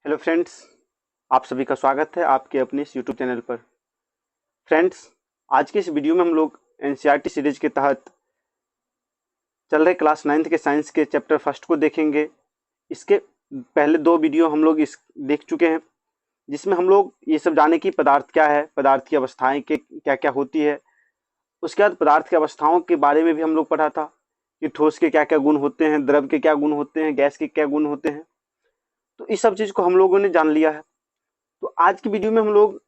Hello friends, आप सभी का स्वागत है आपके अपने इस यूट्यूब चैनल पर। फ्रेंड्स, आज के इस वीडियो में हम लोग एनसीईआरटी सीरीज के तहत चल रहे क्लास 9th के साइंस के चैप्टर फर्स्ट को देखेंगे। इसके पहले दो वीडियो हम लोग इस देख चुके हैं, जिसमें हम लोग ये सब जाने कि पदार्थ क्या है, पदार्थ की अवस्थाएं के क्या क्या होती है। उसके बाद पदार्थ की अवस्थाओं के बारे में भी हम लोग पढ़ा था कि ठोस के क्या क्या गुण होते हैं, द्रव के क्या गुण होते हैं, गैस के क्या गुण होते हैं। तो इस सब चीज को हम लोगों ने जान लिया है। तो आज की वीडियो में हम लोग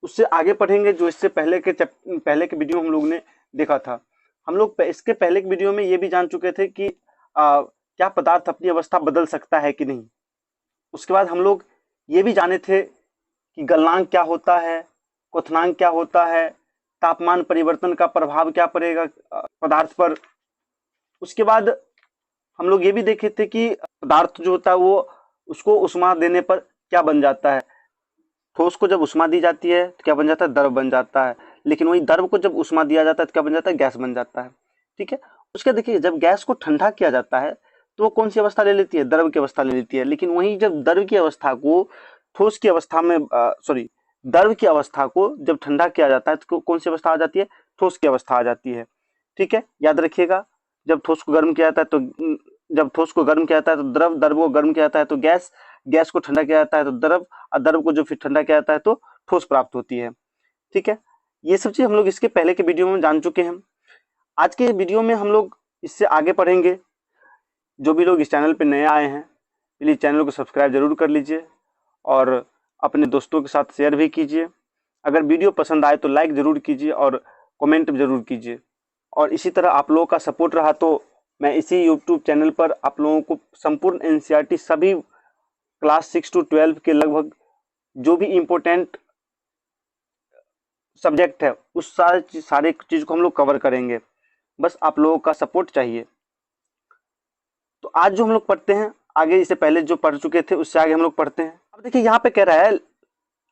उससे आगे पढ़ेंगे जो इससे पहले के वीडियो में हम लोग ने देखा था। हम लोग इसके पहले के वीडियो में ये भी जान चुके थे कि क्या पदार्थ अपनी अवस्था बदल सकता है कि नहीं। उसके बाद हम लोग ये भी जाने थे कि गलनांक क्या होता है, क्वथनांक क्या होता है, तापमान परिवर्तन का प्रभाव क्या पड़ेगा पदार्थ पर। उसके बाद हम लोग ये भी देखे थे कि पदार्थ जो होता है वो उसको उष्मा देने पर क्या बन जाता है। ठोस को जब उष्मा दी जाती है तो क्या बन जाता है, द्रव बन जाता है। लेकिन वही द्रव को जब उष्मा दिया जाता है तो क्या बन जाता है, गैस बन जाता है। ठीक है। उसके देखिए, जब गैस को ठंडा किया जाता है तो वो कौन सी अवस्था ले लेती है, द्रव की अवस्था ले लेती है। लेकिन वही जब द्रव की अवस्था को ठोस की अवस्था में सॉरी द्रव की अवस्था को जब ठंडा किया जाता है तो कौन सी अवस्था आ जाती है, ठोस की अवस्था आ जाती है। ठीक है, याद रखिएगा। जब ठोस को गर्म किया जाता है तो जब ठोस को गर्म किया जाता है तो द्रव, द्रव को गर्म किया जाता है तो गैस, गैस को ठंडा किया जाता है तो द्रव, और द्रव को जो फिर ठंडा किया जाता है तो ठोस प्राप्त होती है। ठीक है, ये सब चीज हम लोग इसके पहले के वीडियो में जान चुके हैं। आज के वीडियो में हम लोग इससे आगे पढ़ेंगे। जो भी लोग इस चैनल पे नए आए हैं प्लीज चैनल को सब्सक्राइब जरूर कर लीजिए और अपने दोस्तों के साथ शेयर भी कीजिए। अगर वीडियो पसंद आए तो लाइक जरूर कीजिए और कमेंट जरूर कीजिए। और इसी तरह आप लोगों का सपोर्ट रहा तो मैं इसी यूट्यूब चैनल पर आप लोगों को संपूर्ण एनसीईआरटी सभी क्लास 6 to 12 के लगभग जो भी इम्पोर्टेंट सब्जेक्ट है उस सारे चीज को हम लोग कवर करेंगे। बस आप लोगों का सपोर्ट चाहिए। तो आज जो हम लोग पढ़ते हैं, आगे इससे पहले जो पढ़ चुके थे उससे आगे हम लोग पढ़ते हैं। अब देखिए यहाँ पे कह रहा है,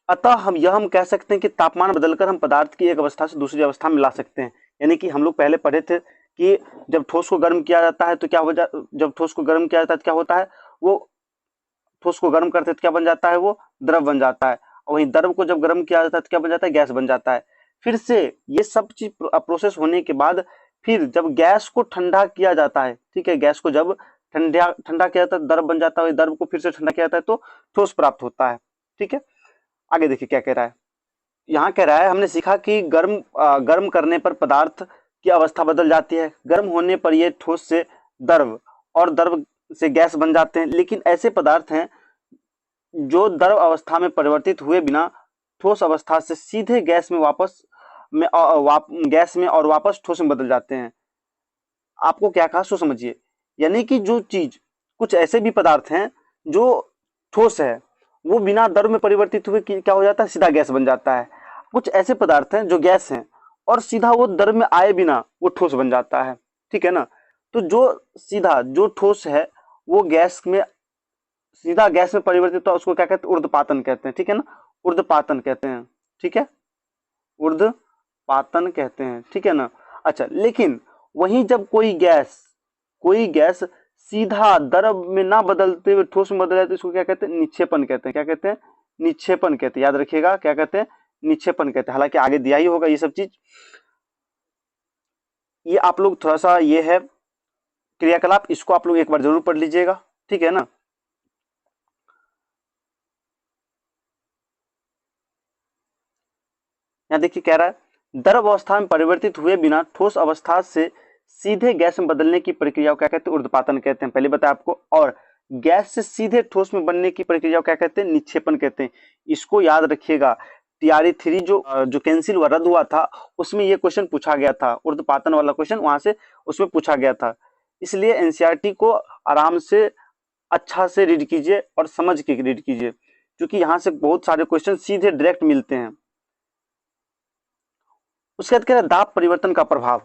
अतः हम कह सकते हैं कि तापमान बदलकर हम पदार्थ की एक अवस्था से दूसरी अवस्था में ला सकते हैं। यानी कि हम लोग पहले पढ़े थे कि जब ठोस को गर्म किया जाता है तो क्या हो जब ठोस को गर्म किया जाता है तो क्या होता है, वो ठोस को गर्म करते तो क्या बन जाता है, वो द्रव बन जाता है। और वहीं द्रव को जब गर्म किया जाता है तो क्या बन जाता है, गैस बन जाता है। फिर से ये सब चीज प्रोसेस होने के बाद फिर जब गैस को ठंडा किया जाता है, ठीक है, गैस को जब ठंडा ठंडा किया जाता है द्रव बन जाता है, द्रव को फिर से ठंडा किया जाता है तो ठोस प्राप्त होता है। ठीक है, आगे देखिए क्या कह रहा है। यहाँ कह रहा है, हमने सीखा कि गर्म करने पर पदार्थ की अवस्था बदल जाती है। गर्म होने पर ये ठोस से द्रव और द्रव से गैस बन जाते हैं। लेकिन ऐसे पदार्थ हैं जो द्रव अवस्था में परिवर्तित हुए बिना ठोस अवस्था से सीधे गैस में गैस में और वापस ठोस में बदल जाते हैं। आपको क्या कहा सो समझिए। यानी कि जो चीज, कुछ ऐसे भी पदार्थ हैं जो ठोस है, वो बिना द्रव में परिवर्तित हुए क्या हो जाता है, सीधा गैस बन जाता है। कुछ ऐसे पदार्थ हैं जो गैस हैं और सीधा वो द्रव में आए बिना वो ठोस बन जाता है। ठीक है ना। तो जो ठोस है वो गैस में सीधा गैस में परिवर्तित होता है, उसको क्या कहते हैं, ऊर्ध्वपातन कहते हैं। ठीक है ना, ऊर्ध्वपातन कहते हैं। ठीक है, ऊर्ध्वपातन कहते हैं। ठीक है ना। अच्छा, लेकिन वहीं जब कोई गैस सीधा द्रव में ना बदलते हुए ठोस में बदल जाए तो इसको क्या कहते हैं, निक्षेपण कहते हैं। क्या कहते हैं, निक्षेपण कहते हैं। याद रखिएगा, क्या कहते हैं, निक्षेपण कहते हैं। हालांकि आगे दिया ही होगा ये सब चीज। ये आप लोग थोड़ा सा, ये है क्रियाकलाप, इसको आप लोग एक बार जरूर पढ़ लीजिएगा। ठीक है ना। यहाँ देखिए कह रहा है, द्रव अवस्था में परिवर्तित हुए बिना ठोस अवस्था से सीधे गैस में बदलने की प्रक्रिया को क्या कहते हैं, ऊर्ध्वपातन कहते हैं। पहले बताया आपको। और गैस से सीधे ठोस में बनने की प्रक्रिया को क्या कहते हैं, निक्षेपण कहते हैं। इसको याद रखिएगा। टीआरई 3 जो कैंसिल हुआ, रद्द हुआ था, उसमें ये क्वेश्चन पूछा गया था, ऊर्ध्वपातन वाला क्वेश्चन वहां से उसमें पूछा गया था। इसलिए एनसीईआरटी को आराम से अच्छा से रीड कीजिए और समझ के रीड कीजिए, क्योंकि यहाँ से बहुत सारे क्वेश्चन सीधे डायरेक्ट मिलते हैं। उसके बाद कह रहा है, दाब परिवर्तन का प्रभाव।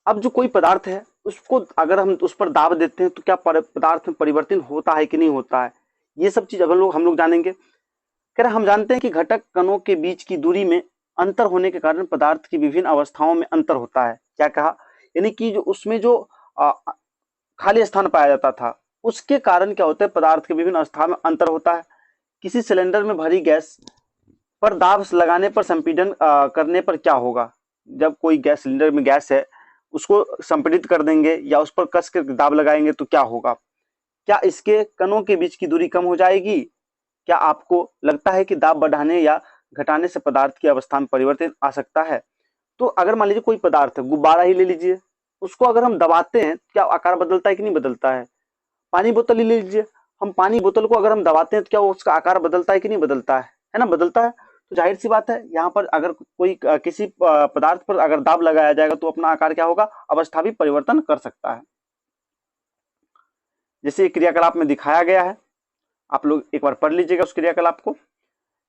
अब जो कोई पदार्थ है उसको अगर हम उस पर दाब देते हैं तो क्या पदार्थ में परिवर्तन होता है कि नहीं होता है, ये सब चीज अगर हम लोग जानेंगे। कह रहे हम जानते हैं कि घटक कणों के बीच की दूरी में अंतर होने के कारण पदार्थ की विभिन्न अवस्थाओं में अंतर होता है। क्या कहा, यानी कि जो उसमें जो आ, खाली स्थान पाया जाता था उसके कारण क्या होता है, पदार्थ के विभिन्न अवस्था में अंतर होता है। किसी सिलेंडर में भरी गैस पर दाब लगाने पर संपीड़न करने पर क्या होगा? जब कोई गैस सिलेंडर में गैस है उसको संपीड़ित कर देंगे या उस पर कस कर दाब लगाएंगे तो क्या होगा? क्या इसके कणों के बीच की दूरी कम हो जाएगी? क्या आपको लगता है कि दाब बढ़ाने या घटाने से पदार्थ की अवस्था में परिवर्तन आ सकता है? तो अगर मान लीजिए कोई पदार्थ है, गुब्बारा ही ले लीजिए, उसको अगर हम दबाते हैं क्या आकार बदलता है कि नहीं बदलता है? पानी बोतल ही ले लीजिए, हम पानी बोतल को अगर हम दबाते हैं तो क्या उसका आकार बदलता है कि नहीं बदलता है ना? बदलता है। तो जाहिर सी बात है यहाँ पर अगर कोई किसी पदार्थ पर अगर दाब लगाया जाएगा तो अपना आकार क्या होगा? अवस्था भी परिवर्तन कर सकता है। जैसे क्रियाकलाप में दिखाया गया है, आप लोग एक बार पढ़ लीजिएगा उस क्रियाकलाप को।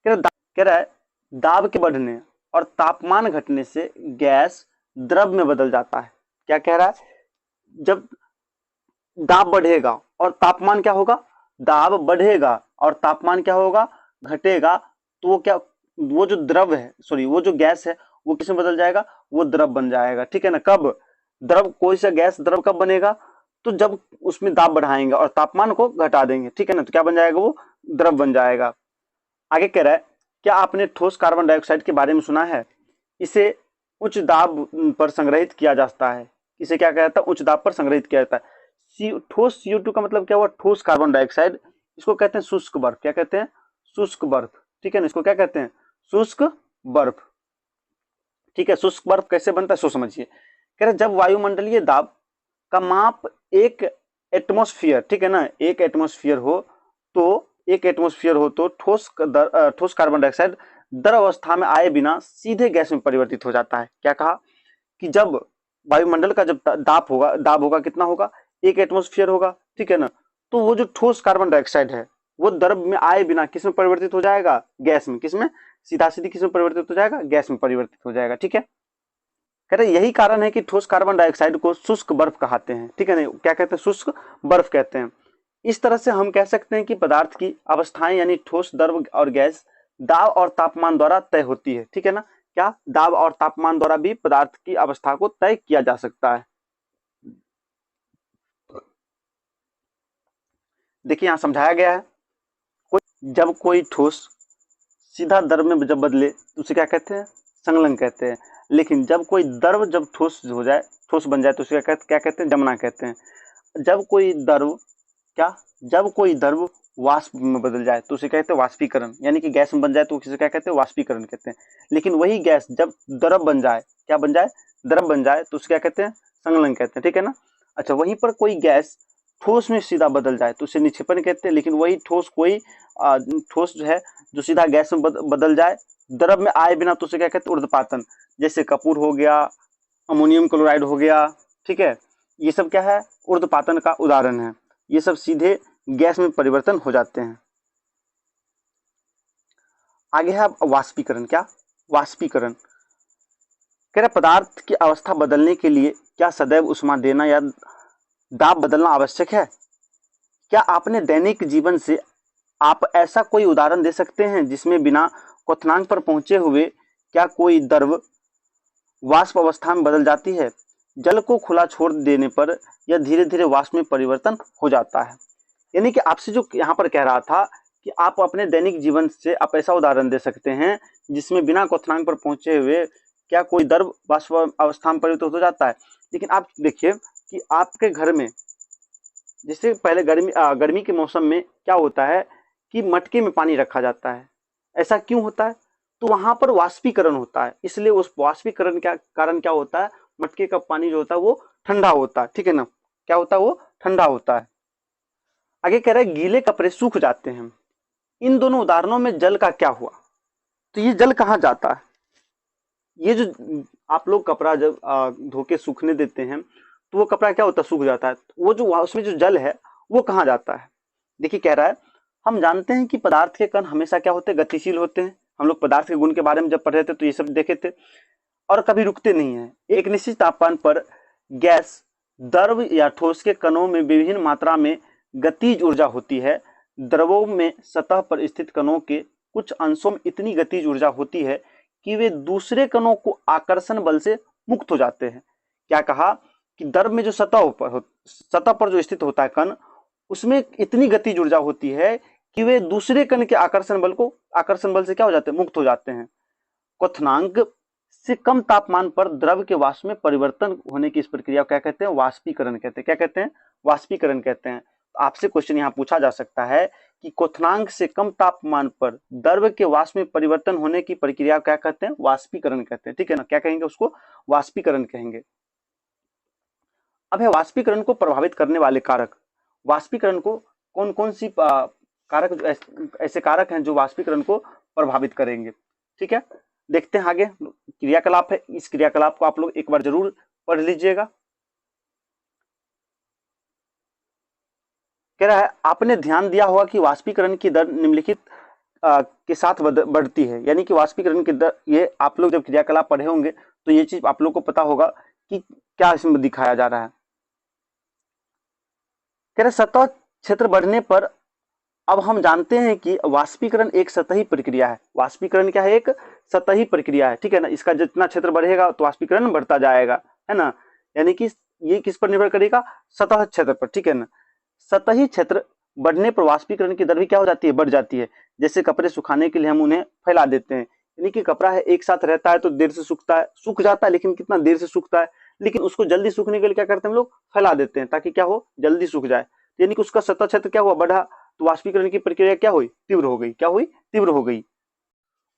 कह रहा है दाब के बढ़ने और तापमान घटने से गैस द्रव में बदल जाता है। क्या कह रहा है? जब दाब बढ़ेगा और तापमान क्या होगा? दाब बढ़ेगा और तापमान क्या होगा? घटेगा। तो वो क्या, वो जो द्रव है, सॉरी वो जो गैस है वो किसमें बदल जाएगा? वो द्रव बन जाएगा। ठीक है ना? कब द्रव, कोई सा गैस द्रव कब बनेगा? तो जब उसमें दाब बढ़ाएंगे और तापमान को घटा देंगे। ठीक है ना? तो क्या बन जाएगा? वो द्रव बन जाएगा। आगे कह रहा है क्या आपने ठोस कार्बन डाइऑक्साइड के बारे में सुना है? इसे उच्च दाब पर संग्रहित किया जाता है। इसे क्या कहता है? उच्च दाब पर संग्रहित किया जाता है। ठोस CO2 का मतलब क्या हुआ? ठोस कार्बन डाइऑक्साइड। इसको कहते हैं शुष्क बर्फ। क्या कहते हैं? शुष्क बर्फ। ठीक है ना? इसको क्या कहते हैं? शुष्क बर्फ। ठीक है, शुष्क बर्फ कैसे बनता है सो समझिए। कह रहे जब वायुमंडलीय दाब का माप 1 एटमॉस्फेयर, ठीक है ना, 1 एटमॉस्फेयर हो तो ठोस कार्बन डाइऑक्साइड द्रव अवस्था में आए बिना सीधे गैस में परिवर्तित हो जाता है। क्या कहा? कि जब वायुमंडल का जब दाब होगा कितना होगा? 1 एटमॉस्फेयर होगा। ठीक है ना? तो वो जो ठोस कार्बन डाइऑक्साइड है वो द्रव में आए बिना किस में परिवर्तित हो जाएगा? गैस में। किस में? सीधा सीधी किस में परिवर्तित हो जाएगा? गैस में परिवर्तित हो जाएगा। ठीक है। कह रहे यही कारण है कि ठोस कार्बन डाइऑक्साइड को शुष्क बर्फ कहते हैं। ठीक है ना? क्या कहते हैं? शुष्क बर्फ कहते हैं। इस तरह से हम कह सकते हैं कि पदार्थ की अवस्थाएं यानी ठोस, द्रव और गैस दाब और तापमान द्वारा तय होती है। ठीक है ना? क्या दाब और तापमान द्वारा भी पदार्थ की अवस्था को तय किया जा सकता है। देखिए यहां समझाया गया है, जब कोई ठोस सीधा द्रव में जब बदले तो उसे क्या कहते हैं? संलग्न कहते हैं। लेकिन जब कोई द्रव जब ठोस हो जाए, ठोस बन जाए तो उसे क्या कहते हैं? जमना कहते हैं। जब कोई द्रव क्या, जब कोई द्रव वाष्प में बदल जाए तो उसे कहते हैं वाष्पीकरण, यानी कि गैस में बन जाए तो उसे क्या कहते हैं? वाष्पीकरण कहते हैं। लेकिन वही गैस जब द्रव बन जाए, क्या बन जाए? द्रव बन जाए तो उसे क्या कहते हैं? संलग्न कहते हैं। ठीक है ना? अच्छा, वहीं पर कोई गैस ठोस में सीधा बदल जाए तो उसे निक्षेपण कहते हैं। लेकिन वही ठोस ठोस जो है जो सीधा गैस में बदल जाए द्रव में आए बिना तो उसे क्या कहते हैं? ऊर्ध्वपातन। जैसे कपूर हो गया, अमोनियम क्लोराइड हो गया। ठीक है, ये सब क्या है? ऊर्ध्वपातन का उदाहरण है। ये सब सीधे गैस में परिवर्तन हो जाते हैं। आगे है वाष्पीकरण। क्या? वाष्पीकरण कह रहे पदार्थ की अवस्था बदलने के लिए क्या सदैव उष्मा देना या दाब बदलना आवश्यक है? क्या आपने दैनिक जीवन से आप ऐसा कोई उदाहरण दे सकते हैं जिसमें बिना क्वथनांक पर पहुंचे हुए क्या कोई द्रव वाष्प अवस्था में बदल जाती है? जल को खुला छोड़ देने पर यह धीरे धीरे वाष्प में परिवर्तन हो जाता है। यानी कि आपसे जो यहाँ पर कह रहा था कि आप अपने दैनिक जीवन से आप ऐसा उदाहरण दे सकते हैं जिसमें बिना क्वथनांक पर पहुंचे हुए क्या कोई द्रव वाष्प अवस्था में परिवर्तित हो जाता है। लेकिन आप देखिए कि आपके घर में जैसे पहले गर्मी के मौसम में क्या होता है कि मटके में पानी रखा जाता है। ऐसा क्यों होता है? तो वहां पर वाष्पीकरण होता है, इसलिए उस वाष्पीकरण का कारण क्या होता है? मटके का पानी जो होता है वो ठंडा होता है। ठीक है ना? क्या होता है? वो ठंडा होता है। आगे कह रहे हैं गीले कपड़े सूख जाते हैं। इन दोनों उदाहरणों में जल का क्या हुआ? तो ये जल कहाँ जाता है? ये जो आप लोग कपड़ा जब धो के सूखने देते हैं तो वो कपड़ा क्या होता है? सूख जाता है। वो जो उसमें जो जल है वो कहाँ जाता है? देखिए कह रहा है हम जानते हैं कि पदार्थ के कण हमेशा क्या होते हैं? गतिशील होते हैं। हम लोग पदार्थ के गुण के बारे में जब पढ़ रहे थे तो ये सब देखे थे, और कभी रुकते नहीं है। एक निश्चित तापमान पर गैस, द्रव या ठोस के कणों में विभिन्न मात्रा में गतिज ऊर्जा होती है। द्रवों में सतह पर स्थित कणों के कुछ अंशों में इतनी गतिज ऊर्जा होती है कि वे दूसरे कणों को आकर्षण बल से मुक्त हो जाते हैं। क्या कहा? कि द्रव में जो सतह पर जो स्थित होता है कण, उसमें इतनी गतिज ऊर्जा होती है कि वे दूसरे कण के आकर्षण बल से क्या हो जाते हैं, मुक्त हो जाते हैं। क्वथनांक से कम तापमान पर द्रव के वाष्प में परिवर्तन होने की इस प्रक्रिया को क्या कहते हैं, वाष्पीकरण कहते हैं। क्या कहते हैं, वाष्पीकरण कहते हैं। तो आपसे क्वेश्चन यहाँ पूछा जा सकता है कि क्वथनांक से कम तापमान पर द्रव के वाष्प में परिवर्तन होने की प्रक्रिया क्या कहते हैं, वाष्पीकरण कहते हैं। ठीक है ना, क्या कहेंगे उसको, वाष्पीकरण कहेंगे। अब है वाष्पीकरण को प्रभावित करने वाले कारक। वाष्पीकरण को कौन कौन सी कारक, ऐसे कारक हैं जो वाष्पीकरण को प्रभावित करेंगे। ठीक है, देखते हैं आगे क्रियाकलाप है, इस क्रियाकलाप को आप लोग एक बार जरूर पढ़ लीजिएगा। कह रहा है आपने ध्यान दिया होगा कि वाष्पीकरण की दर निम्नलिखित के साथ बढ़ती है। यानी कि वाष्पीकरण की दर, ये आप लोग जब क्रियाकलाप पढ़े होंगे तो ये चीज आप लोग को पता होगा कि क्या इसमें दिखाया जा रहा है। कह रहे सतह क्षेत्र बढ़ने पर अब हम जानते हैं कि वाष्पीकरण एक सतही प्रक्रिया है। वाष्पीकरण क्या है, एक सतही प्रक्रिया है। ठीक है ना, इसका जितना क्षेत्र बढ़ेगा तो वाष्पीकरण बढ़ता जाएगा, है ना। यानी कि ये किस पर निर्भर करेगा, सतह क्षेत्र पर। ठीक है ना, सतही क्षेत्र बढ़ने पर वाष्पीकरण की दर भी क्या हो जाती है, बढ़ जाती है। जैसे कपड़े सुखाने के लिए हम उन्हें फैला देते हैं, यानी कि कपड़ा है एक साथ रहता है तो देर से सूखता है, सूख जाता है, लेकिन कितना देर से सूखता है, लेकिन उसको जल्दी सूखने के लिए क्या करते हैं हम लोग, फैला देते हैं ताकि क्या हो, जल्दी सूख जाए। यानी कि उसका सतह क्षेत्र क्या हुआ, बढ़ा, तो वाष्पीकरण की प्रक्रिया क्या हुई, तीव्र हो गई। क्या हुई, तीव्र हो गई।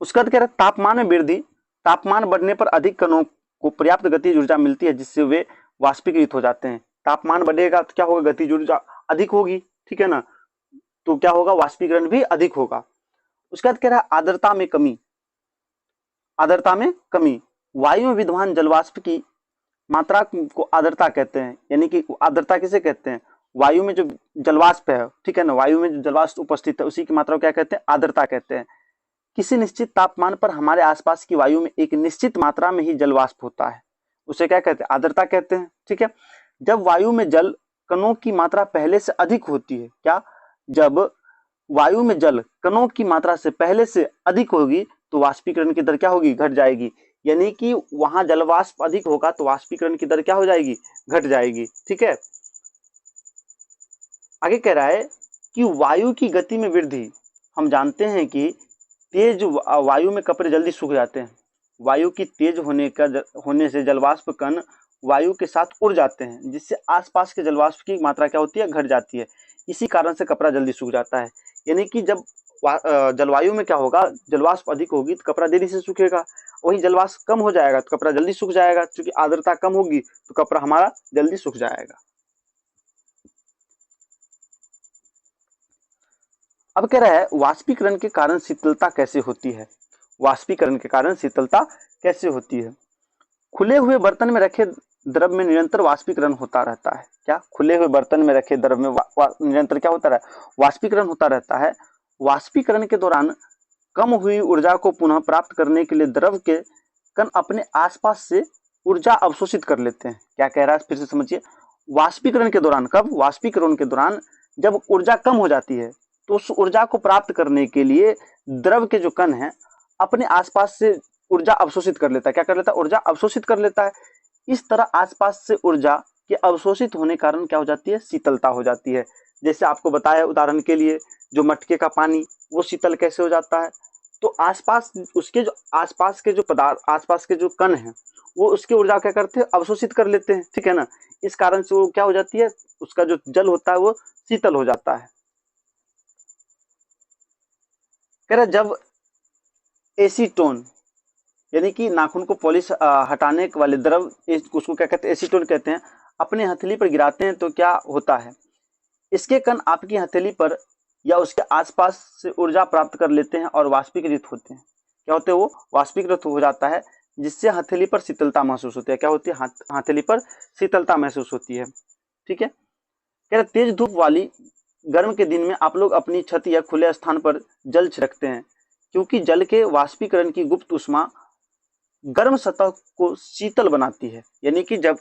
उसका बाद कह रहा है तापमान में वृद्धि। तापमान बढ़ने पर अधिक कणों को पर्याप्त गतिज ऊर्जा मिलती है जिससे वे वाष्पीकृत हो जाते हैं। तापमान बढ़ेगा तो क्या होगा, गतिज ऊर्जा अधिक होगी। ठीक है ना, तो क्या होगा, वाष्पीकरण भी अधिक होगा। उसके बाद कह रहा है आर्द्रता में कमी। आर्द्रता में कमी, वायु में विद्यमान जलवाष्प की मात्रा को आर्द्रता कहते हैं। यानी कि आर्द्रता किसे कहते हैं, वायु में जो जलवाष्प है, ठीक है ना, वायु में जो जलवाष्प उपस्थित है उसी की मात्रा को क्या कहते हैं, आर्द्रता कहते हैं। किसी निश्चित तापमान पर हमारे आसपास की वायु में एक निश्चित मात्रा में ही जलवाष्प होता है, उसे क्या कहते हैं, आर्द्रता कहते हैं। ठीक है, जब वायु में जल कणों की मात्रा पहले से अधिक होती है, क्या, जब वायु में जल कणों की मात्रा से पहले से अधिक होगी तो वाष्पीकरण की दर क्या होगी, घट जाएगी। यानी कि वहां जलवाष्प अधिक होगा तो वाष्पीकरण की दर क्या हो जाएगी, घट जाएगी। ठीक है, आगे कह रहा है कि वायु की गति में वृद्धि। हम जानते हैं कि तेज वायु में कपड़े जल्दी सूख जाते हैं। वायु की तेज होने से जलवाष्प कण वायु के साथ उड़ जाते हैं जिससे आसपास के जलवाष्प की मात्रा क्या होती है, घट जाती है। इसी कारण से कपड़ा जल्दी सूख जाता है। यानी कि जब जलवायु में क्या होगा, जलवाष्प अधिक होगी तो कपड़ा देरी से सूखेगा, वही जलवाष्प कम हो जाएगा तो कपड़ा जल्दी सूख जाएगा। क्योंकि आर्द्रता कम होगी तो कपड़ा हमारा जल्दी सूख जाएगा। अब कह रहा है वाष्पीकरण के कारण शीतलता कैसे होती है। वाष्पीकरण के कारण शीतलता कैसे होती है। खुले हुए बर्तन में रखे द्रव में निरंतर वाष्पीकरण होता रहता है। क्या, खुले हुए बर्तन में रखे द्रव में निरंतर क्या होता है, वाष्पीकरण होता रहता है। वाष्पीकरण के दौरान कम हुई ऊर्जा को पुनः प्राप्त करने के लिए द्रव के कण अपने आसपास से ऊर्जा अवशोषित कर लेते हैं। क्या कह रहा है, फिर से समझिए। वाष्पीकरण के दौरान, कब, वाष्पीकरण के दौरान जब ऊर्जा कम हो जाती है तो उस ऊर्जा को प्राप्त करने के लिए द्रव के जो कण हैं अपने आसपास से ऊर्जा अवशोषित कर लेता है। क्या कर लेता है, ऊर्जा अवशोषित कर लेता है। इस तरह आसपास से ऊर्जा के अवशोषित होने कारण क्या हो जाती है, शीतलता हो जाती है। जैसे आपको बताया उदाहरण के लिए, जो मटके का पानी वो शीतल कैसे हो जाता है, तो आसपास उसके जो आसपास के जो पदार्थ, आसपास के जो कण हैं वो उसकी ऊर्जा क्या करते हैं, अवशोषित कर लेते हैं। ठीक है ना, इस कारण से वो क्या हो जाती है, उसका जो जल होता है वो शीतल हो जाता है। कह रहे जब एसीटोन, यानी कि नाखून को पॉलिश हटाने वाले द्रव, उसको क्या कहते हैं, एसीटोन कहते हैं, अपने हथेली पर गिराते हैं तो क्या होता है, इसके कण आपकी हथेली पर या उसके आसपास से ऊर्जा प्राप्त कर लेते हैं और वाष्पीकृत होते हैं। क्या होते हैं, वो वाष्पीकृत हो जाता है जिससे हथेली पर शीतलता महसूस होती है। क्या होती है, हथेली पर शीतलता महसूस होती है। ठीक है, कह रहे तेज धूप वाली गर्म के दिन में आप लोग अपनी छत या खुले स्थान पर जल छिड़कते हैं क्योंकि जल के वाष्पीकरण की गुप्त उष्मा गर्म सतह को शीतल बनाती है। यानी कि जब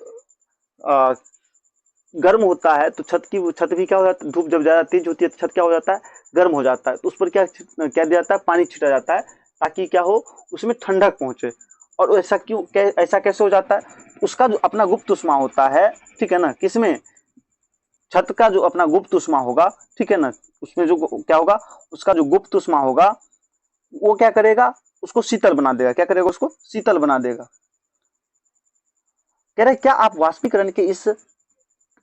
गर्म होता है तो छत भी क्या हो जाता है, धूप जब ज्यादा तेज होती है तो छत क्या हो जाता है, गर्म हो जाता है। तो उस पर क्या दिया जाता है, पानी छिटा जाता है ताकि क्या हो, उसमें ठंडक पहुंचे। और ऐसा ऐसा कैसे हो जाता है, उसका जो अपना गुप्त उष्मा होता है, ठीक है ना, किसमें, छत का जो अपना गुप्त उष्मा होगा, ठीक है ना, उसमें जो क्या होगा, उसका जो गुप्त उष्मा होगा वो क्या करेगा, उसको शीतल बना देगा। क्या करेगा, उसको शीतल बना देगा। कह रहे क्या आप वाष्पीकरण के इस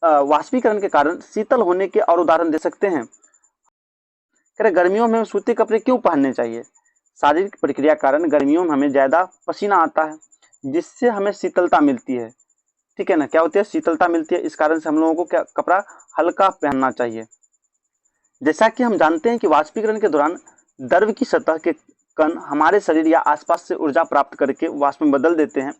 वाष्पीकरण के कारण शीतल होने के और उदाहरण दे सकते हैं। कह रहे गर्मियों में सूती कपड़े क्यों पहनने चाहिए। शारीरिक प्रक्रिया कारण गर्मियों में हमें ज्यादा पसीना आता है, जिससे हमें शीतलता मिलती है, ठीक है ना, क्या होती है, शीतलता मिलती है। इस कारण से हम लोगों को क्या कपड़ा हल्का पहनना चाहिए। जैसा कि हम जानते हैं कि वाष्पीकरण के दौरान द्रव की सतह के कण हमारे शरीर या आसपास से ऊर्जा प्राप्त करके वाष्प में बदल देते हैं।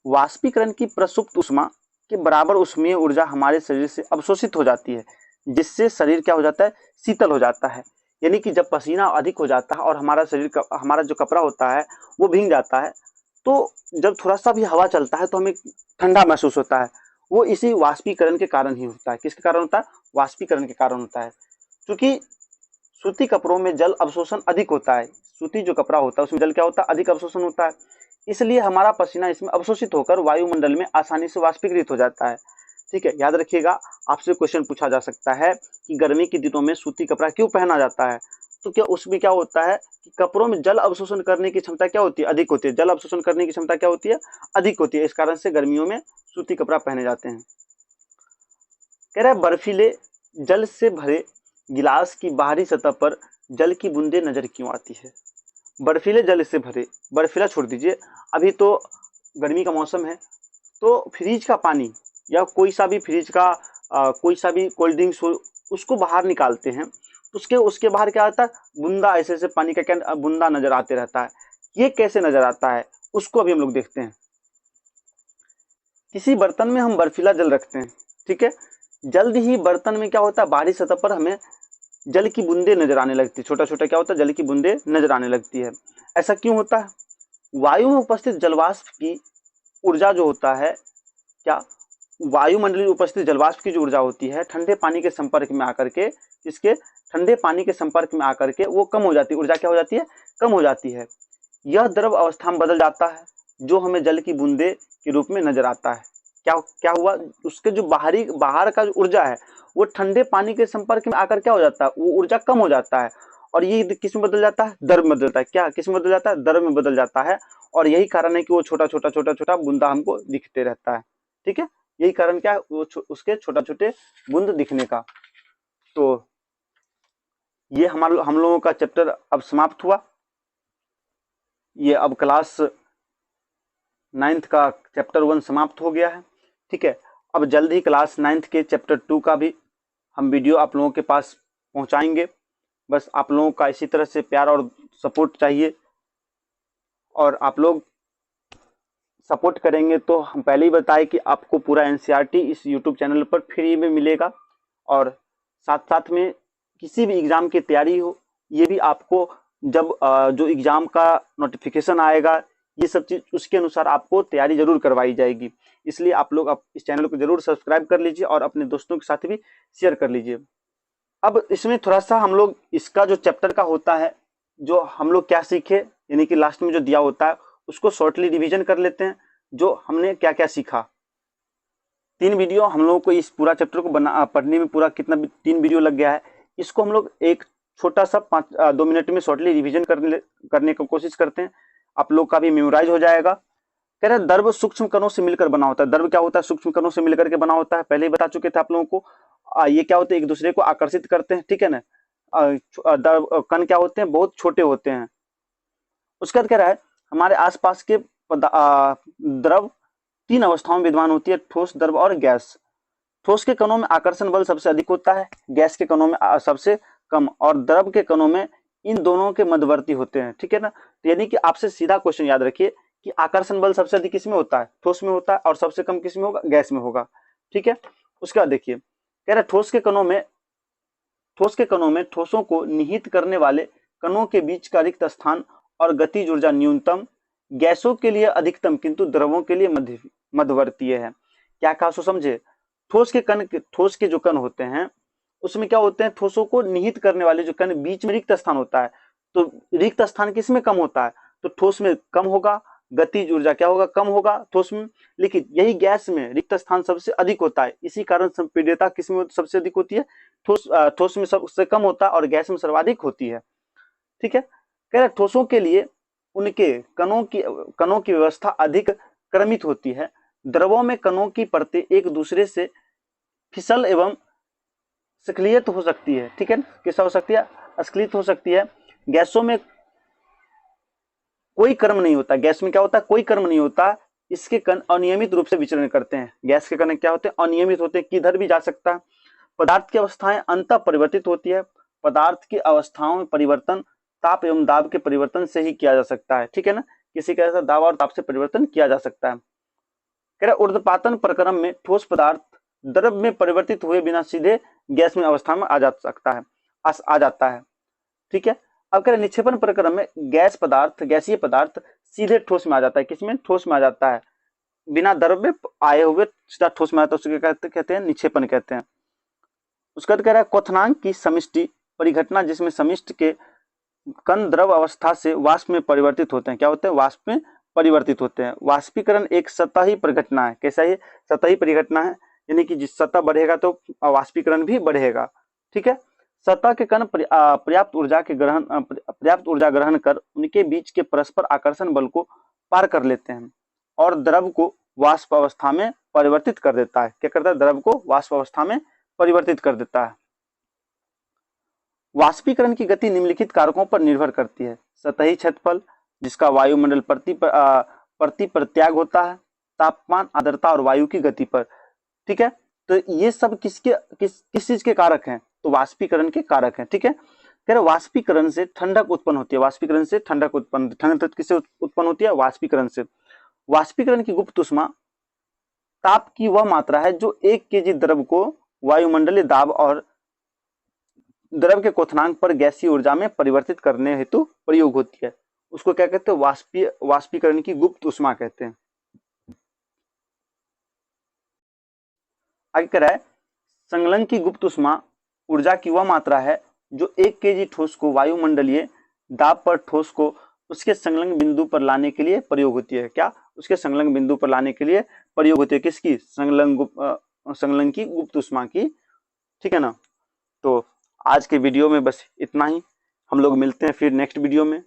वाष्पीकरण की प्रसुप्त उष्मा के बराबर उष्मीय ऊर्जा हमारे शरीर से अवशोषित हो जाती है, जिससे शरीर क्या हो जाता है, शीतल हो जाता है। यानी कि जब पसीना अधिक हो जाता है और हमारा शरीर का हमारा जो कपड़ा होता है वो भीग जाता है, तो जब थोड़ा सा भी हवा चलता है तो हमें ठंडा महसूस होता है। वो इसी वाष्पीकरण के कारण ही होता है। किसके कारण होता है, वाष्पीकरण के कारण होता है। क्योंकि सूती कपड़ों में जल अवशोषण अधिक होता है। सूती जो कपड़ा होता है उसमें जल क्या होता है, अधिक अवशोषण होता है, इसलिए हमारा पसीना इसमें अवशोषित होकर वायुमंडल में आसानी से वाष्पीकृत हो जाता है। ठीक है, याद रखिएगा, आपसे क्वेश्चन पूछा जा सकता है कि गर्मी के दिनों में सूती कपड़ा क्यों पहना जाता है। तो क्या उसमें क्या होता है कि कपड़ों में जल अवशोषण करने की क्षमता क्या होती है, अधिक होती है। जल अवशोषण करने की क्षमता क्या होती है, अधिक होती है। इस कारण से गर्मियों में सूती कपड़ा पहने जाते हैं। कह रहा है बर्फीले जल से भरे गिलास की बाहरी सतह पर जल की बूंदे नजर क्यों आती है। बर्फीले जल से भरे, बर्फीला छोड़ दीजिए, अभी तो गर्मी का मौसम है, तो फ्रिज का पानी या कोई सा भी फ्रिज का कोई सा भी कोल्ड ड्रिंक्स हो, उसको बाहर निकालते हैं तो उसके उसके बाहर क्या आता है, बूंदा ऐसे ऐसे पानी का क्या बूंदा नजर आते रहता है। ये कैसे नजर आता है उसको अभी हम लोग देखते हैं। किसी बर्तन में हम बर्फीला जल रखते हैं, ठीक है, जल्द ही बर्तन में क्या होता है, बाहरी सतह पर हमें जल की बूंदे नजर आने लगती है। छोटा छोटा क्या होता है, जल की बूंदे नजर आने लगती है। ऐसा क्यों होता है, वायु में उपस्थित जलवाष्प की ऊर्जा जो होता है, क्या वायुमंडलीय उपस्थित जलवाष्प की जो ऊर्जा होती है ठंडे पानी के संपर्क में आकर के, इसके ठंडे पानी के संपर्क में आकर के वो कम हो जाती है, ऊर्जा क्या हो जाती है, कम हो जाती है। यह द्रव अवस्था में बदल जाता है, जो हमें जल की बूंदे के रूप में नजर आता है। क्या क्या हुआ, उसके जो बाहर का जो ऊर्जा है वो ठंडे पानी के संपर्क में आकर क्या हो जाता है, वो ऊर्जा कम हो जाता है, और ये किस में बदल जाता है, द्रव में बदलता है। क्या किस में बदल जाता है, द्रव में बदल जाता है। और यही कारण है कि वो छोटा छोटा छोटा छोटा बूंदा हमको दिखते रहता है। ठीक है, यही कारण क्या है, वो उसके छोटा छोटे बूंद दिखने का। तो ये हम लोगों का चैप्टर अब समाप्त हुआ। ये अब क्लास 9th का चैप्टर 1 समाप्त हो गया है। ठीक है, अब जल्द ही क्लास 9th के चैप्टर 2 का भी हम वीडियो आप लोगों के पास पहुंचाएंगे। बस आप लोगों का इसी तरह से प्यार और सपोर्ट चाहिए, और आप लोग सपोर्ट करेंगे तो हम पहले ही बताए कि आपको पूरा एनसीईआरटी इस यूट्यूब चैनल पर फ्री में मिलेगा। और साथ साथ में किसी भी एग्ज़ाम की तैयारी हो, ये भी आपको जब जो एग्ज़ाम का नोटिफिकेशन आएगा, ये सब चीज़ उसके अनुसार आपको तैयारी जरूर करवाई जाएगी। इसलिए आप लोग इस चैनल को जरूर सब्सक्राइब कर लीजिए और अपने दोस्तों के साथ भी शेयर कर लीजिए। अब इसमें थोड़ा सा हम लोग इसका जो चैप्टर का होता है, जो हम लोग क्या सीखे, यानी कि लास्ट में जो दिया होता है उसको शॉर्टली रिवीजन कर लेते हैं, जो हमने क्या क्या सीखा। 3 वीडियो हम लोगों को इस पूरा चैप्टर को पढ़ने में पूरा कितना 3 वीडियो लग गया है। इसको हम लोग एक छोटा सा 2 मिनट में शॉर्टली रिवीजन करने की कोशिश करते हैं, आप लोग का भी मेमोराइज हो जाएगा। कह रहे द्रव सूक्ष्म कणों से मिलकर बना होता है। द्रव क्या होता है, सूक्ष्म कणों से मिलकर के बना होता है, पहले ही बता चुके थे आप लोगों को। ये क्या होते हैं, एक दूसरे को आकर्षित करते हैं, ठीक है ना। कण क्या होते हैं, बहुत छोटे होते हैं। उसके बाद कह रहा है हमारे आसपास के द्रव 3 अवस्थाओं में विद्यमान होती है, ठोस, द्रव और गैस। ठोस के कणों में आकर्षण बल सबसे अधिक होता है, गैस के कणों में सबसे कम, और द्रव के कणों में इन दोनों के मध्यवर्ती होते हैं। ठीक है ना, तो यानी कि आपसे सीधा क्वेश्चन याद रखिए कि आकर्षण बल सबसे अधिक किसमें होता है, ठोस में होता है, और सबसे कम किसमें होगा, गैस में होगा। ठीक है, उसके बाद देखिए कह रहा है ठोस के कणों में ठोसों को निहित करने वाले कणों के बीच का रिक्त स्थान और गतिज ऊर्जा न्यूनतम, गैसों के लिए अधिकतम किंतु द्रवों के लिए मध्यवर्तीय है। क्या कहा सो समझे, ठोस के जो कण होते हैं उसमें क्या होते हैं, ठोसों को निहित करने वाले जो कण बीच में रिक्त स्थान होता है, तो रिक्त स्थान किसमें कम होता है, तो ठोस में कम होगा, गतिज ऊर्जा क्या होगा, कम होगा ठोस में। लेकिन यही गैस में रिक्त स्थान सबसे अधिक होता है, इसी कारण संपीड्यता किसमें सबसे अधिक होती है, ठोस में सबसे कम होता है और गैस में सर्वाधिक होती है। ठीक है, कह रहे ठोसों के लिए उनके कणों की व्यवस्था अधिक क्रमित होती है। द्रवों में कणों की परतें एक दूसरे से फिसल एवं स्खलित हो सकती है। ठीक है, कैसा हो सकती है, अस्खलित हो सकती है। गैसों में कोई क्रम नहीं होता, गैस में क्या होता है, कोई क्रम नहीं होता, इसके कण अनियमित रूप से विचरण करते हैं। गैस के कण क्या होते हैं, अनियमित होते हैं, किधर भी जा सकता है। पदार्थ की अवस्थाएं अंतः परिवर्तित होती है, पदार्थ की अवस्थाओं में परिवर्तन ताप एवं दाब के परिवर्तन से ही किया जा सकता है। ठीक है ना, किसी का ऐसा दाब और ताप से परिवर्तन किया जा सकता है। कह रहा ऊर्ध्वपातन प्रक्रम में ठोस पदार्थ द्रव में परिवर्तित हुए बिना सीधे गैस में अवस्था में आ जाता है। ठीक है, अब कह रहे निक्षेपण प्रक्रम में गैसीय पदार्थ सीधे ठोस में आ जाता है। किसमें, ठोस में आ जाता है, बिना द्रव में आए हुए सीधा ठोस में आता है, उसके कहते हैं निक्षेपण कहते हैं। उसका कह रहा है क्वथनांक की समिष्टि परिघटना, जिसमें समिष्ट के कण द्रव अवस्था से वाष्प में परिवर्तित होते हैं। क्या होते हैं, वाष्प में परिवर्तित होते हैं। वाष्पीकरण एक सतही परिघटना है। कैसा ये, सतही परिघटना है, यानी कि जिस सतह बढ़ेगा तो वाष्पीकरण भी बढ़ेगा। ठीक है, सतह के कण पर्याप्त ऊर्जा ग्रहण कर उनके बीच के परस्पर आकर्षण बल को पार कर लेते हैं और द्रव को वाष्प अवस्था में परिवर्तित कर देता है। क्या करता है, द्रव को वाष्प अवस्था में परिवर्तित कर देता है। वाष्पीकरण की गति निम्नलिखित कारकों पर निर्भर करती है। सतही क्षेत्रफल, जिसका वायुमंडल प्रति पर त्याग होता है, तापमान, आर्द्रता और वायु की गति पर। ठीक है, तो ये सब किस चीज के कारक हैं, तो वाष्पीकरण के कारक हैं। ठीक है, कह रहे वाष्पीकरण से ठंडक उत्पन्न होती है, वाष्पीकरण से ठंडक किससे उत्पन्न होती है, वाष्पीकरण से। वाष्पीकरण की गुप्त ऊष्मा ताप की वह मात्रा है जो 1 kg द्रव को वायुमंडलीय दाब और द्रव के क्वथनांक पर गैसीय ऊर्जा में परिवर्तित करने हेतु प्रयोग होती है। उसको क्या कहते हैं, वाष्पीकरण की गुप्त ऊष्मा कहते हैं। आगे कह रहा है संलग्न की गुप्त ऊष्मा ऊर्जा की वह मात्रा है जो 1 kg ठोस को वायुमंडलीय दाब पर ठोस को उसके संलग्न बिंदु पर लाने के लिए प्रयोग होती है। क्या, उसके संलग्न बिंदु पर लाने के लिए प्रयोग होती है, किसकी, संलग्न की गुप्त ऊष्मा की। ठीक है ना, तो आज के वीडियो में बस इतना ही। हम लोग मिलते हैं फिर नेक्स्ट वीडियो में।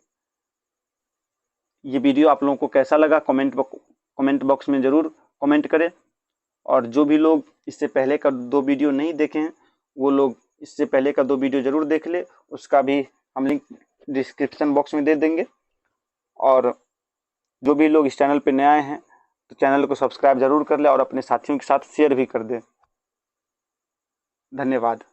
ये वीडियो आप लोगों को कैसा लगा कमेंट बॉक्स में जरूर कमेंट करें, और जो भी लोग इससे पहले का 2 वीडियो नहीं देखे हैं वो लोग इससे पहले का 2 वीडियो जरूर देख ले, उसका भी हम लिंक डिस्क्रिप्शन बॉक्स में दे देंगे। और जो भी लोग इस चैनल पे नए आए हैं तो चैनल को सब्सक्राइब जरूर कर ले और अपने साथियों के साथ शेयर भी कर दे। धन्यवाद।